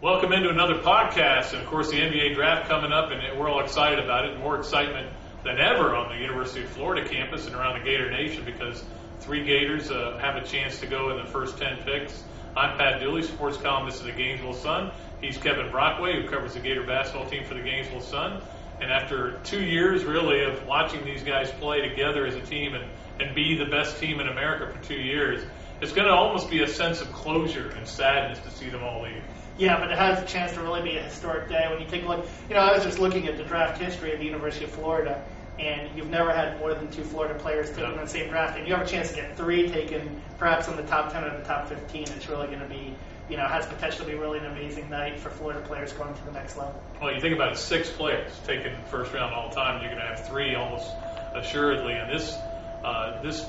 Welcome into another podcast, and of course the NBA draft coming up, and we're all excited about it. More excitement than ever on the University of Florida campus and around the Gator Nation because 3 Gators have a chance to go in the first 10 picks. I'm Pat Dooley, sports columnist of the Gainesville Sun. He's Kevin Brockway, who covers the Gator basketball team for the Gainesville Sun. And after 2 years, really, of watching these guys play together as a team and be the best team in America for 2 years, it's going to almost be a sense of closure and sadness to see them all leave. Yeah, but it has a chance to really be a historic day. When you take a look, I was just looking at the draft history of the University of Florida, and you've never had more than 2 Florida players taken in the same draft, and you have a chance to get 3 taken perhaps in the top 10 or the top 15. It's really going to be, has potential to be really an amazing night for Florida players going to the next level. Well, you think about it, 6 players taken first round all time, you're going to have 3 almost assuredly in this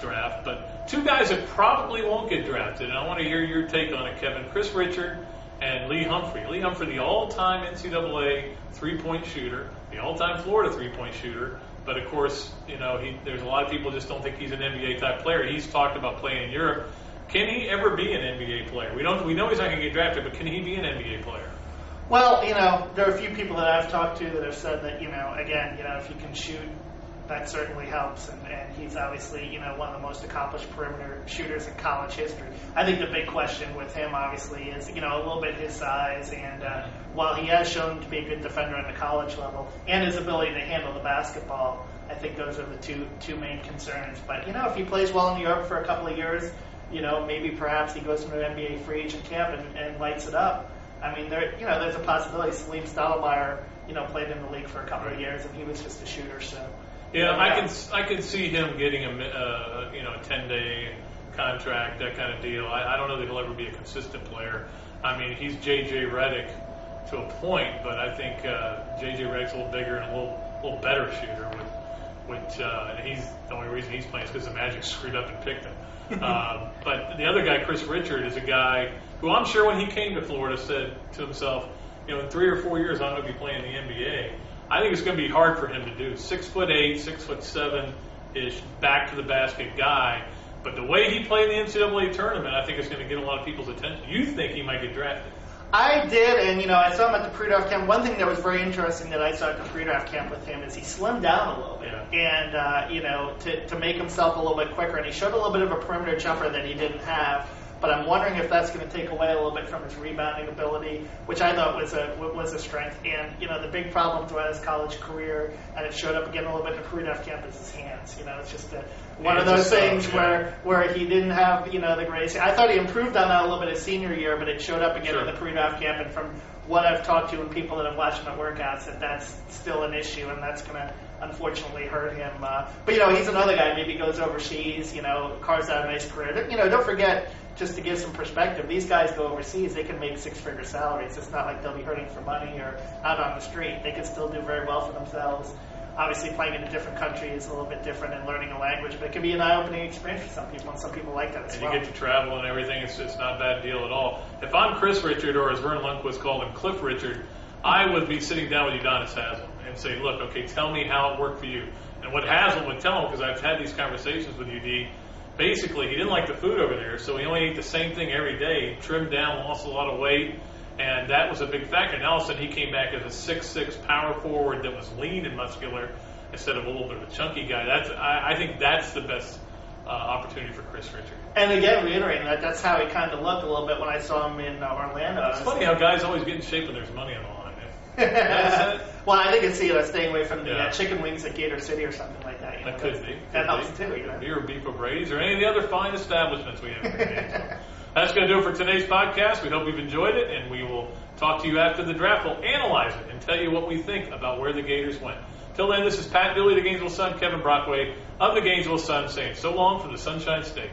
draft. But 2 guys that probably won't get drafted, and I want to hear your take on it, Kevin. Chris Richard and Lee Humphrey. Lee Humphrey, the all-time NCAA three-point shooter, the all-time Florida three-point shooter. But, of course, there's a lot of people just don't think he's an NBA-type player. He's talked about playing in Europe. Can he ever be an NBA player? We know he's not going to get drafted, but can he be an NBA player? Well, there are a few people that I've talked to that have said that, if you can shoot, that certainly helps, and he's obviously, one of the most accomplished perimeter shooters in college history. I think the big question with him, obviously, is, a little bit his size, and while he has shown to be a good defender at the college level, and his ability to handle the basketball, I think those are the two main concerns. But, if he plays well in Europe for a couple of years, maybe perhaps he goes to an NBA free agent camp and lights it up. I mean, there's a possibility. Salim Stoudemire, played in the league for a couple of years, and he was just a shooter, so... Yeah, I can see him getting a 10-day contract, that kind of deal. I don't know that he'll ever be a consistent player. I mean, he's J.J. Redick to a point, but I think J.J. Redick's a little bigger and a little better shooter. And he's the only reason he's playing is because the Magic screwed up and picked him. But the other guy, Chris Richard, is a guy who I'm sure when he came to Florida said to himself, in 3 or 4 years I'm going to be playing in the NBA. I think it's going to be hard for him to do. 6'8", 6'7"-ish, back to the basket guy. But the way he played in the NCAA tournament, I think it's going to get a lot of people's attention. You think he might get drafted? I did, and I saw him at the pre-draft camp. One thing that was very interesting that I saw at the pre-draft camp with him is he slimmed down a little bit, and to make himself a little bit quicker. And he showed a little bit of a perimeter jumper that he didn't have. But I'm wondering if that's going to take away a little bit from his rebounding ability, which I thought was a strength. And the big problem throughout his college career, and it showed up again a little bit in the pre-draft camp, is his hands. It's just one of those things where he didn't have the greatest. I thought he improved on that a little bit his senior year, but it showed up again in the pre-draft camp. And from what I've talked to and people that have watched him at workouts, that's still an issue, and that's going to unfortunately hurt him. But he's another guy. Maybe goes overseas. Carves out a nice career. Don't forget. Just to give some perspective, these guys go overseas, they can make 6-figure salaries. It's not like they'll be hurting for money or out on the street. They can still do very well for themselves. Obviously, playing in a different country is a little bit different and learning a language, but it can be an eye-opening experience for some people, and some people like that as well. And you get to travel and everything. It's not a bad deal at all. If I'm Chris Richard, or as Vern Lundquist called him, Cliff Richard, I would be sitting down with Udonis Haslem and say, look, okay, tell me how it worked for you. And what Haslem would tell him, because I've had these conversations with UD, basically, he didn't like the food over there, so he only ate the same thing every day. He trimmed down, lost a lot of weight, and that was a big factor. And all of a sudden, he came back as a 6'6" power forward that was lean and muscular instead of a little bit of a chunky guy. I think that's the best opportunity for Chris Richard. And again, reiterating that's how he kind of looked a little bit when I saw him in Orlando. It's funny how guys always get in shape when there's money on the line. Well, I think it's staying away from the chicken wings at Gator City or something like that. That could be. That helps too. Or Beef O'Brady's or any of the other fine establishments we have in Gainesville. That's going to do it for today's podcast. We hope you've enjoyed it, and we will talk to you after the draft. We'll analyze it and tell you what we think about where the Gators went. Till then, this is Pat Dooley, the Gainesville Sun, Kevin Brockway of the Gainesville Sun, saying so long from the Sunshine State.